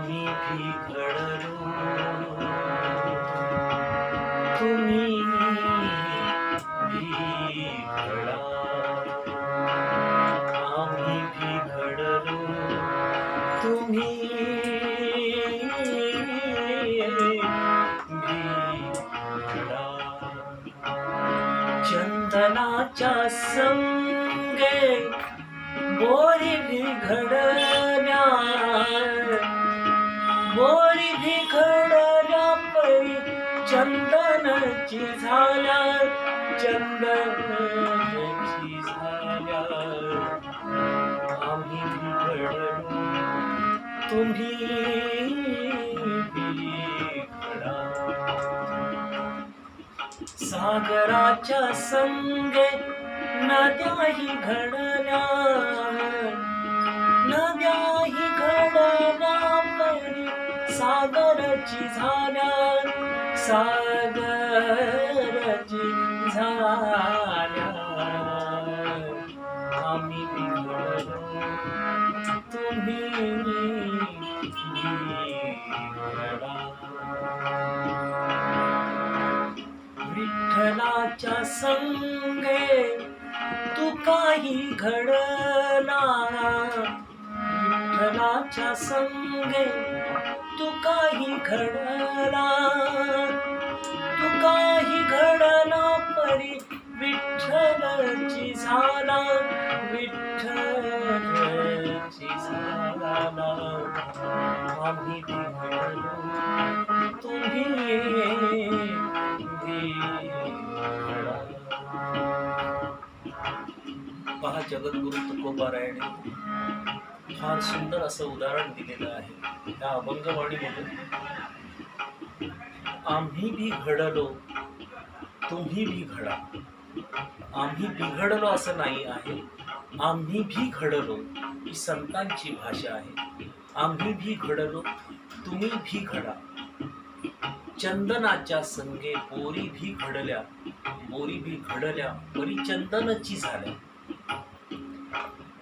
आम्ही भी घडलो, तुम्ही भी घडा. आम्ही भी घडलो, तुम्ही भी घडा. चंदनाच्या संगे बोरी बिघडल्या, बोरी बिघडल्या परी चंदनाची झाल्या, चंदनाची झाल्या. आम्ही बिघडलो, तुम्ही बिघडा. सागराच्या संगे नद्याही घडल्या, नद्याही घडल्या परी सागराची झाल्या, सागराची झाल्या. आम्ही बिघडलो, तुम्ही बिघडा. विठ्ठलाच्या संगे तू काही घडला, विठ्ठलाच्या संगे तू काही घडला, तू काही घडला परी विठ्ठलाची झाला, विठ्ठलाची झाला. आम्ही बिघडलो, तुम्ही बिघडा. पहा, जगद्गुरु तुकोबारायाने फार सुंदर असं उदाहरण दिलेलं आहे त्या अभंगवाणीमधून. आम्ही भी घडलो, तुम्ही भी घडा. आम्ही बिघडलो असं नाही आहे, आम्ही भी घडलो ही संतांची भाषा आहे. आम्ही भी घडलो, तुम्ही भी घडा. चंदनाच्या संगे बोरी भी घडल्या, बोरी भी घडल्या परी चंदनाची झाल्या.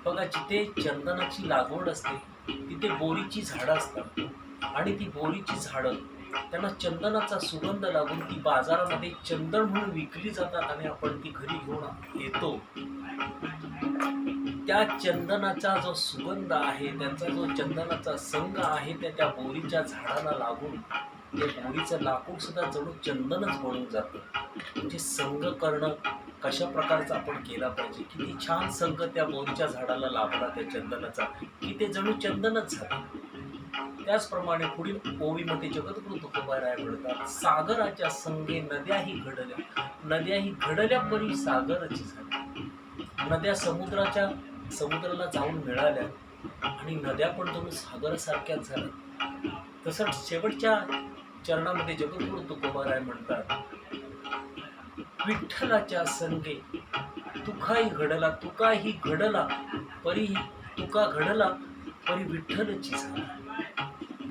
बघा, जिथे चंदनाची लागवड असते तिथे बोरीची झाडं असतात आणि ती बोरीची झाडं त्यांना चंदनाचा सुगंध लागून ती बाजारामध्ये चंदन म्हणून विकली जातात आणि आपण ती घरी घेऊन येतो. त्या चंदनाचा जो सुगंध आहे, त्यांचा जो चंदनाचा संग आहे, त्या बोरीच्या झाडाला लागून ते बोरीचं लाकूड सुद्धा जणू चंदनच बनून जातं. म्हणजे संग करणं कशा प्रकारचा आपण केला पाहिजे. किती छान संग त्या बोरीच्या झाडाला लाभला त्या चंदनाचा की ते जणू चंदनच झालं. त्याचप्रमाणे पुढील ओवीमध्ये जगद्गुरु तुकोबाराय म्हणतात, सागराच्या संगे नद्याही घडल्या, नद्याही घडल्या परी सागराची झाल्या. नद्या समुद्राला जाऊन मिळाल्या आणि नद्या पण जणू सागरासारख्याच झाल्या. तसं शेवटच्या चरणामध्ये जगद्गुरु तुकोबाराय म्हणतात, विठ्ठलाच्या संगे तुकाही घडला, तुकाही घडला परी तुका घडला परी विठ्ठलची झाला.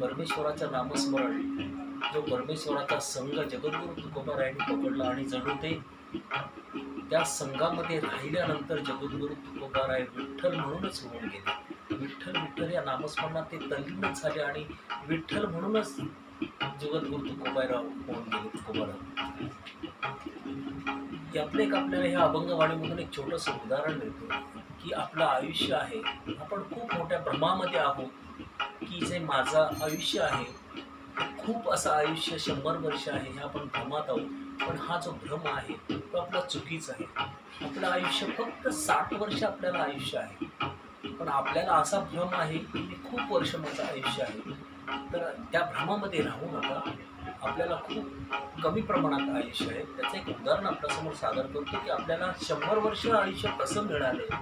परमेश्वराचं नामस्मरण, जो परमेश्वराचा संघ जगद्गुरु तुकोबारायांनी पकडला आणि जणू ते त्या संघामध्ये राहिल्यानंतर जगद्गुरु तुकोबाराय विठ्ठल म्हणूनच होऊन गेले. विठ्ठल विठ्ठल या नामस्मरणात ते तल्लीनच झाले आणि विठ्ठल म्हणूनच जगद्गुरु तुकोबाराय होऊन गेले. तुकोबाराय यातलं एक आपल्याला ह्या अभंगवाणीमधून एक छोटंसं उदाहरण देतो की आपलं आयुष्य आहे, आपण खूप मोठ्या भ्रमामध्ये आहोत की जे माझं आयुष्य आहे खूप असं आयुष्य 100 वर्ष आहे, हे आपण भ्रमात आहोत. पण हा जो भ्रम आहे तो आपला चुकीचा आहे. आपलं आयुष्य फक्त 60 वर्ष आपल्याला आयुष्य आहे, पण आपल्याला असा भ्रम आहे की खूप वर्ष माझं आयुष्य आहे. तर त्या भ्रमामध्ये राहू नका. आपल्याला खूप कमी प्रमाणात आयुष्य आहे. त्याचं एक उदाहरण आपल्यासमोर सादर करतो की आपल्याला 100 वर्ष आयुष्य कसं मिळालं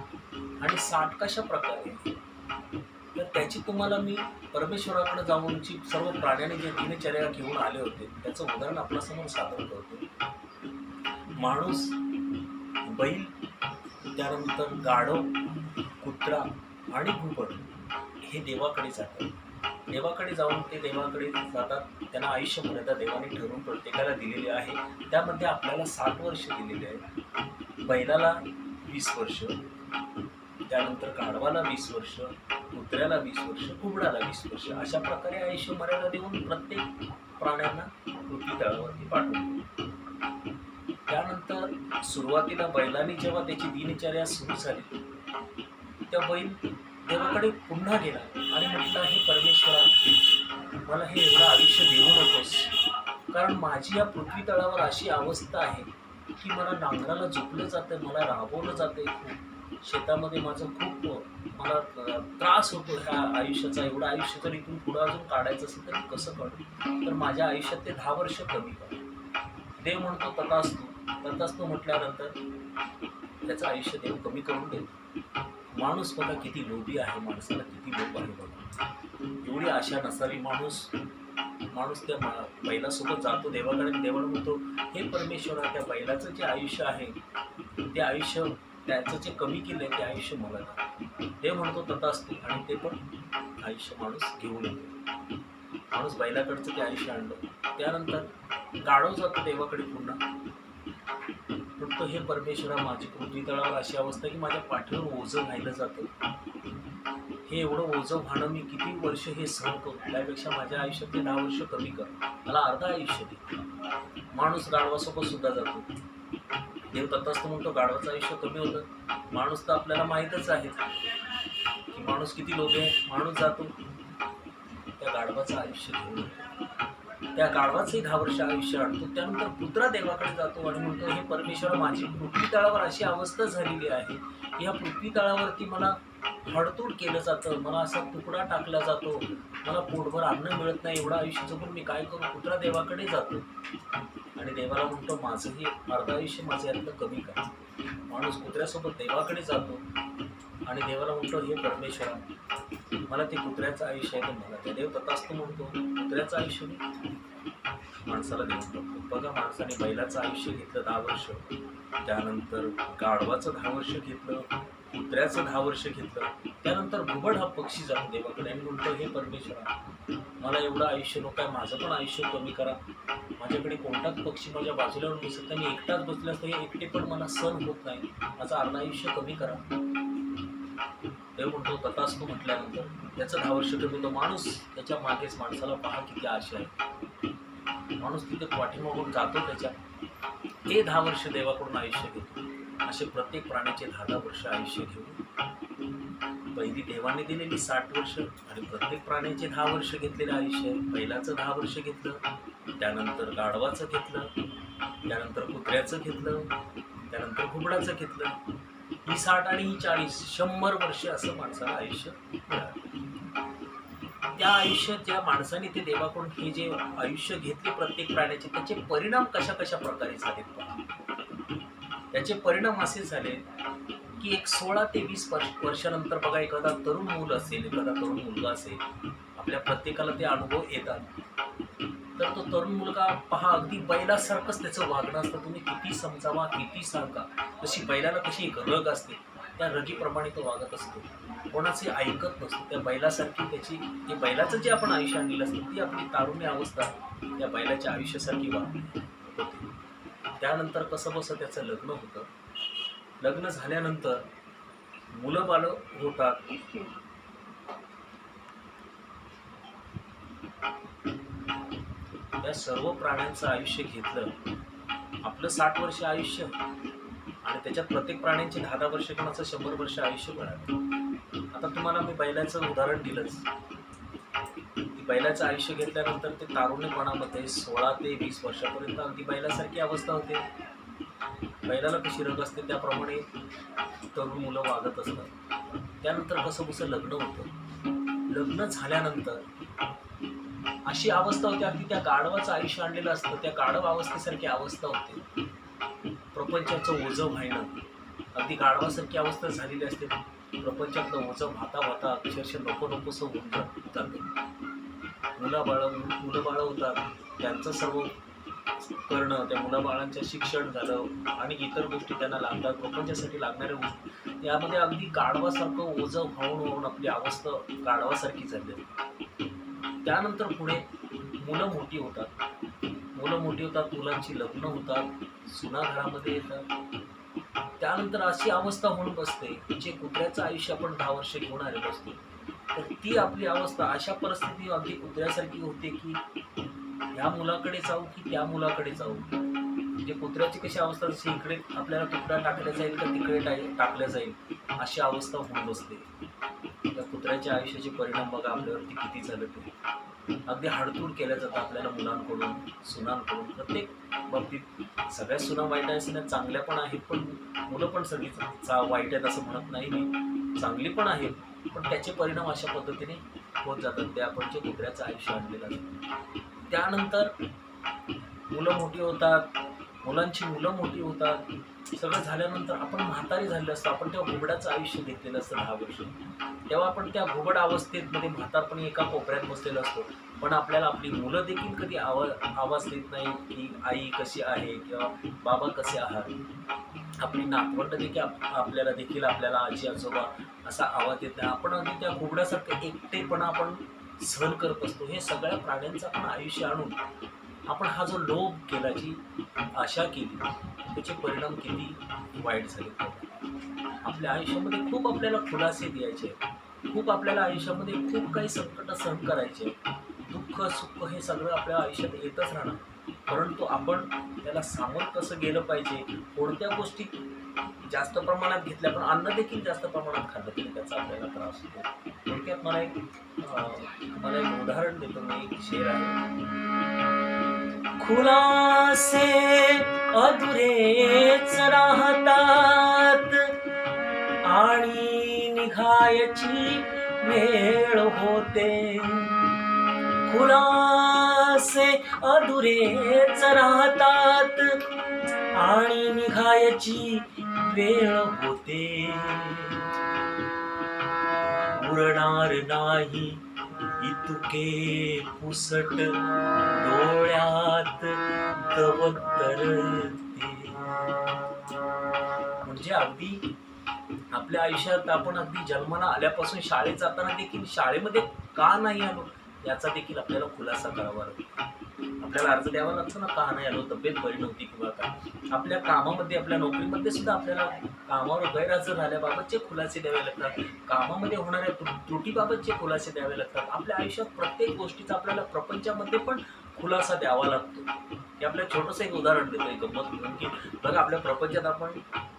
आणि 60 कशा प्रकारे. तर त्याची तुम्हाला मी परमेश्वराकडे जाऊनची सर्व प्राण्यांनी जे दिनचर्या घेऊन आले होते त्याचं उदाहरण आपल्यासमोर सादर करतो. माणूस, बैल, त्यानंतर गाढव, कुत्रा आणि घुबड हे देवाकडे जातात. देवाकडे जाऊन ते देवाकडे जातात. त्यांना आयुष्य मर्यादा देवाने ठरवून प्रत्येकाला दिलेली आहे. त्यामध्ये आपल्याला 60 वर्ष दिलेली आहे. बैलाला 20 वर्ष, त्यानंतर गाढवाला 20 वर्ष, कुत्र्याला 20 वर्ष, कुबडाला 20 वर्ष, अशा प्रकारे आयुष्य मर्यादा देऊन प्रत्येक प्राण्यांना पृथ्वी तळावरती पाठवतो. त्यानंतर सुरुवातीला बैलांनी जेव्हा त्याची दिनचर्या सुरू झाली, त्या बैल देवाकडे पुन्हा गेला आणि म्हटलं, हे परमेश्वरा, मला हे एवढं आयुष्य देऊ नकोस, कारण माझी या पृथ्वी तळावर अशी अवस्था आहे की मला नांगराला झोपलं जातं, मला राबवलं जाते, खूप शेतामध्ये माझं खूप मला त्रास होतो ह्या आयुष्याचा. एवढं आयुष्य जर इथून पुढं अजून काढायचं असेल तर कसं काढू, तर माझ्या आयुष्यात ते 10 वर्ष कमी कर. देव म्हणतो तथास्तु. तथास्तु म्हटल्यानंतर त्याचं आयुष्य देव कमी करून देतो. माणूस बघा किती लोभी आहे, माणसाला किती लोभ आहे बघा. एवढी आशा नसावी. माणूस त्या बैलासोबत जातो देवाकडे. देवाला म्हणतो, हे परमेश्वरा, त्या बैलाचं जे आयुष्य आहे ते आयुष्य त्याचं जे कमी केलं आहे ते आयुष्य मला द्या. देव म्हणतो तथास्तु, आणि ते पण आयुष्य माणूस घेऊन येतो. माणूस बैलाकडचं ते आयुष्य आणलं. त्यानंतर गाढव जातो देवाकडे पुन्हा. म्हणतो, हे परमेश्वरा, माझी पृथ्वी तळावर अशी अवस्था की माझ्या पाठीवर ओझं व्हायला जातं. हे एवढं ओझं व्हाणं मी किती वर्ष हे सहन करू, त्यापेक्षा माझ्या आयुष्यात ते 10 वर्ष कमी कर, मला अर्धा आयुष्य दे. माणूस गाढवासोबत सुद्धा जातो. देव तथास्तु म्हणतो, गाढवाचं आयुष्य कमी होतं. माणूस तर आपल्याला माहीतच आहे की माणूस किती लोभी आहे. माणूस जातो, त्या गाढवाचं आयुष्य घेऊन येतो. त्या गाढवाचंही 10 वर्ष आयुष्य आणतो. त्यानंतर कुत्रा देवाकडे जातो आणि म्हणतो, हे परमेश्वरा, माझी पृथ्वी तळावर अशी अवस्था झालेली आहे की ह्या पृथ्वी तळावरती मला हडतूड केलं जातं, मला असा तुकडा टाकला जातो, मला पोटभर अन्न मिळत नाही, एवढं आयुष्य जगून मी काय करू. कुत्रा देवाकडे जातो आणि देवाला म्हणतो, माझंही अर्ध आयुष्य माझं यातलं कमी करा. माणूस कुत्र्यासोबत देवाकडे जातो आणि देवाला म्हणतो, हे परमेश्वरा, मला ते कुत्र्याचं आयुष्य आहे ते मला द्या. देव तथास्तु म्हणतो, कुत्र्याचं आयुष्य मी माणसाला देऊन टाकतो. बघा, माणसाने बैलाचं आयुष्य घेतलं 10 वर्ष, त्यानंतर गाढवाचं 10 वर्ष घेतलं, कुत्र्याचं 10 वर्ष घेतलं. त्यानंतर घुबड हा पक्षी जातो देवाकडे आणि म्हणतो, हे परमेश्वरा, मला एवढं आयुष्य नको आहे, माझं पण आयुष्य कमी करा. माझ्याकडे कोणताच पक्षी माझ्या बाजूला येऊन बसत नाही, मी एकटाच बसले असतं, हे एकटे पण मला सहन होत नाही, माझं अर्ध आयुष्य कमी करा. देव म्हणतो तथास्तु म्हटल्यानंतर त्याचं 10 वर्ष कमी होतं. माणूस त्याच्या मागेच, माणसाला पहा किती आशा आहे. माणूस तिथे पाठीमागून जातो त्याच्या, ते 10 वर्ष देवाकडून आयुष्य घेतो. असे प्रत्येक प्राण्याचे 10-10 वर्ष आयुष्य घेऊन पहिली देवाने दिलेली 60 वर्ष आणि प्रत्येक प्राण्याचे 10 वर्ष घेतलेले आयुष्य. बैलाचं 10 वर्ष घेतलं, त्यानंतर गाढवाचं घेतलं, त्यानंतर कुत्र्याचं घेतलं, त्यानंतर घुबडाचं घेतलं. ही 60 आणि ही 40, 100 वर्ष असं माणसाला आयुष्य मिळालं. त्या आयुष्यात ज्या माणसाने ते देवाकडून हे जे आयुष्य घेतले प्रत्येक प्राण्याचे, त्याचे परिणाम कशा कशा प्रकारे झालेत पहा. त्याचे परिणाम असे झाले की एक 16 ते 20 वर्षानंतर बघा, एखादा तरुण मूल असेल, एखादा तरुण मुलगा असेल, आपल्या प्रत्येकाला ते अनुभव येतात. तर तो तरुण मुलगा पहा, अगदी बैलासारखंच त्याचं वागणं असतं. तुम्ही किती समजावा, किती सांगा, जशी बैलाला कशी एक रग असते, त्या रगीप्रमाणे तो वागत असतो, कोणाचे ऐकत नसतो. त्या बैलासारखी त्याची, ते बैलाचं जे आपण आयुष्य आणलेलं असतं, ती आपली तारुण्य अवस्था त्या बैलाच्या आयुष्यासारखी होते. त्यानंतर कसं बसं त्याचं लग्न होतं. लग्न झाल्यानंतर मुलं बाळं होतात. या सर्व प्राण्यांचं आयुष्य घेतलं, आपलं 60 वर्ष आयुष्य आणि त्याच्यात प्रत्येक प्राण्यांचे 10-10 वर्ष, कोणाचं 100 वर्ष आयुष्य मिळालं. आता तुम्हाला मी बैलाचं उदाहरण दिलंच. बैलाचं आयुष्य घेतल्यानंतर ते तारुण्यपणामध्ये 16 ते 20 वर्षापर्यंत अगदी बैलासारखी अवस्था होते. बैलाला कशी रग असते त्याप्रमाणे तरुण मुलं वागत असतात. त्यानंतर कसं कसं लग्न होतं. लग्न झाल्यानंतर अशी अवस्था होती, अगदी त्या गाढवाचं आयुष्य आणलेलं असतं, त्या गाढव अवस्थेसारखी अवस्था होते. प्रपंचाचं ओझं व्हायनं, अगदी गाढवासारखी अवस्था झालेली असते. प्रपंचातलं ओझं वाहता वाहता अक्षरशः नको नकोसं होऊन जातं. मुलं बाळं होतात, त्यांचं सर्व करणं, त्या मुलाबाळांचं शिक्षण झालं आणि इतर गोष्टी त्यांना लागतात, प्रपंचासाठी लागणाऱ्या गोष्टी, यामध्ये अगदी गाढवासारखं ओझं वाहून आपली अवस्था गाढवासारखी झाली. त्यानंतर पुढे मुलं मोठी होतात, मुलांची लग्न होतात, सुना घरामध्ये येतात. त्यानंतर अशी अवस्था होऊन बसते, जे कुत्र्याचं आयुष्य आपण 10 वर्ष घेऊन आलेलो असतो, तर ती आपली अवस्था अशा परिस्थिती अगदी कुत्र्यासारखी होते की ह्या मुलाकडे जाऊ की त्या मुलाकडे जाऊ. म्हणजे कुत्र्याची कशी अवस्था जशी इकडे आपल्याला तुकडा टाकला जाईल का तिकडे टाकल्या जाईल अशी अवस्था होऊन बसते. त्या कुत्र्याच्या आयुष्याचे परिणाम बघा आपल्यावरती किती झाले ते. अगदी हाडतूड केल्या जातं आपल्याला मुलांकडून, सुनांकडून. प्रत्येक बाबतीत सगळ्या सुना वाईट असल्या चांगल्या पण आहेत, पण मुलं पण सगळी वाईट आहेत असं म्हणत नाही मी. चांगली पण आहेत, पण त्याचे परिणाम अशा पद्धतीने होत जातात. ते आपण जे कुत्र्याचं आयुष्य आणलेलं असतं. त्यानंतर मुलं मोठी होतात, मुलांची मुलं मोठी होतात. सगळं झाल्यानंतर आपण म्हातारी झालेलं असतं. आपण तेव्हा घुबडाचं आयुष्य घेतलेलं असतं 10 वर्ष. तेव्हा आपण त्या घुबड अवस्थेमध्ये म्हातारपणी एका कोपऱ्यात बसलेलो असतो. पण आपल्याला आपली मुलं देखील कधी आवाज देत नाही की आई कशी आहे किंवा बाबा कसे आहात. आपली नातवंड देखील आपल्याला आजी आजोबा असा आवाज देत नाही. आपण अगदी त्या घुबडासारखं एकटेपणा आपण सहन करत असतो. हे सगळ्या प्राण्यांचं आपण आयुष्य आणून आपण हा जो लोभ केला, जी आशा केली, त्याचे परिणाम किती वाईट झाले. आपल्या आयुष्यामध्ये खूप आपल्याला खुलासे द्यायचे, खूप आपल्याला आयुष्यामध्ये खूप काही संकट सहन करायचे. दुःख सुख हे सगळं आपल्या आयुष्यात येतच राहणार. परंतु आपण त्याला सामोरं कसं गेलं पाहिजे, कोणत्या गोष्टी जास्त प्रमाणात घेतल्या, पण अन्न देखील जास्त प्रमाणात खाल्लं तरी त्याचा आपल्याला त्रास होतो. थोडक्यात मला एक उदाहरण देतो. मी एक शेर आहे. खुलासे अधुरेच राहतात आणि निघायची वेळ होते. खुलासे अधुरेच राहतात आणि निघायची वेळ होते. उरणार नाही इतके पुसट डोळ्यात दवतर ते. म्हणजे अगदी आपल्या आयुष्यात आपण अगदी जन्माला आल्यापासून शाळेत जाताना देखील शाळेमध्ये का नाही आलो याचा देखील आपल्याला खुलासा करावा लागतो. आपल्याला अर्ज द्यावा लागतो ना, का नाही आलो, तब्येत बरी नव्हती किंवा काय. आपल्या कामामध्ये, आपल्या नोकरीमध्ये सुद्धा आपल्याला कामावर गैरहजर झाल्याबाबतचे खुलासे द्यावे लागतात. कामामध्ये होणाऱ्या त्रुटीबाबतचे खुलासे द्यावे लागतात. आपल्या आयुष्यात प्रत्येक गोष्टीचा आपल्याला प्रपंचामध्ये पण खुलासा द्यावा लागतो. हे आपल्या छोटंसं एक उदाहरण देतो, एक गंमत म्हणून, की बघा आपल्या प्रपंचात आपण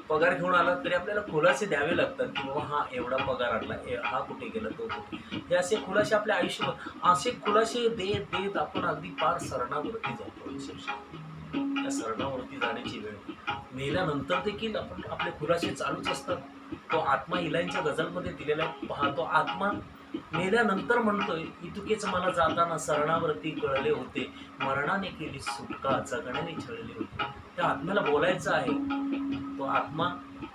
पगार घेऊन आला तरी आपल्याला खुलासे द्यावे लागतात की बाबा हा एवढा पगार आणला, हा कुठे गेला, तो कुठे. हे असे खुलासे आपल्या आयुष्यात, असे खुलासे देत देत आपण अगदी पार सरणावरती जातो. त्या सरणावरती जाण्याची वेळ मेल्यानंतर देखील आपण आपले खुलासे चालूच असतात. तो आत्मा इलांच्या गझलमध्ये दिलेला पहा, तो आत्मा मेल्यानंतर म्हणतोय, इतुकेच मला जाताना सरणावरती कळले होते, मरणाने केली सुटका, जगण्याने छळले होते. त्या आत्म्याला बोलायचं आहे. तो आत्मा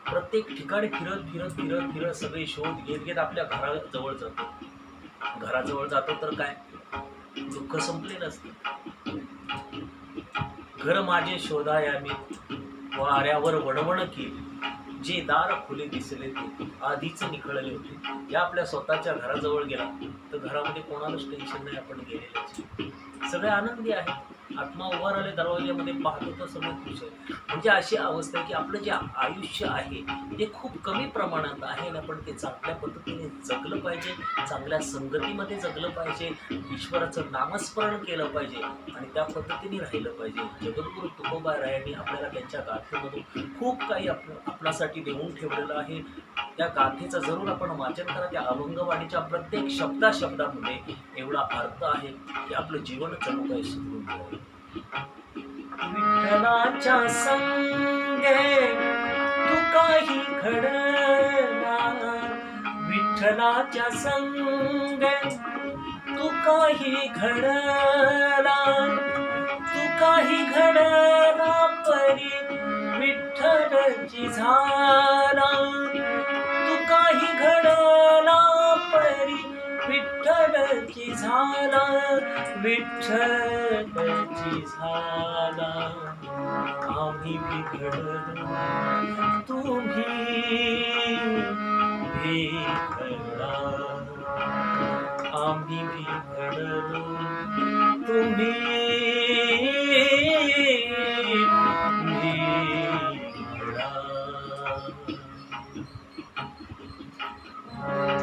प्रत्येक ठिकाणी फिरत फिरत फिरत फिरत सगळे शोध घेत घेत आपल्या घराजवळ जातो. घराजवळ जातो तर काय, दुःख संपलेलं असतं. घर माझे शोधाया मी वाऱ्यावर वणवण केली, जे दार खुले दिसले ते आधीच निखळले होते. या आपल्या स्वतःच्या घराजवळ गेला तर घरामध्ये कोणालाच टेन्शन नाही, आपण गेलेले सगळे आनंदी आहे. आत्मा उभा राहिले दरवाज्यामध्ये, पाहतो तर सगळं खुश आहे. म्हणजे अशी अवस्था आहे की आपलं जे आयुष्य आहे ते खूप कमी प्रमाणात आहे आणि आपण ते चांगल्या पद्धतीने जगलं पाहिजे, चांगल्या संगतीमध्ये जगलं पाहिजे, ईश्वराचं नामस्मरण केलं पाहिजे आणि त्या पद्धतीने राहिलं पाहिजे. जगद्गुरू तुकोबारायांनी आपल्याला त्यांच्या गाथेमधून खूप काही आपल्यासाठी देऊन ठेवलेलं आहे. त्या गाथेचं जरूर आपण वाचन करा. त्या अभंगवाणीच्या प्रत्येक शब्दामध्ये एवढा अर्थ आहे की आपलं जीवन जणू काही सुधरून जाईल. विठ्ठलाच्या संगे तू काही घडला, विठ्ठलाच्या संगे तू काही घडला, तू काही घडला परी विठ्ठलची झाला, तू काही घडला परी विठ्ठलची झाला, विठ्ठलची झाला. आम्ही बिघडलो तुम्ही बिघडला, आम्ही बिघडलो तुम्ही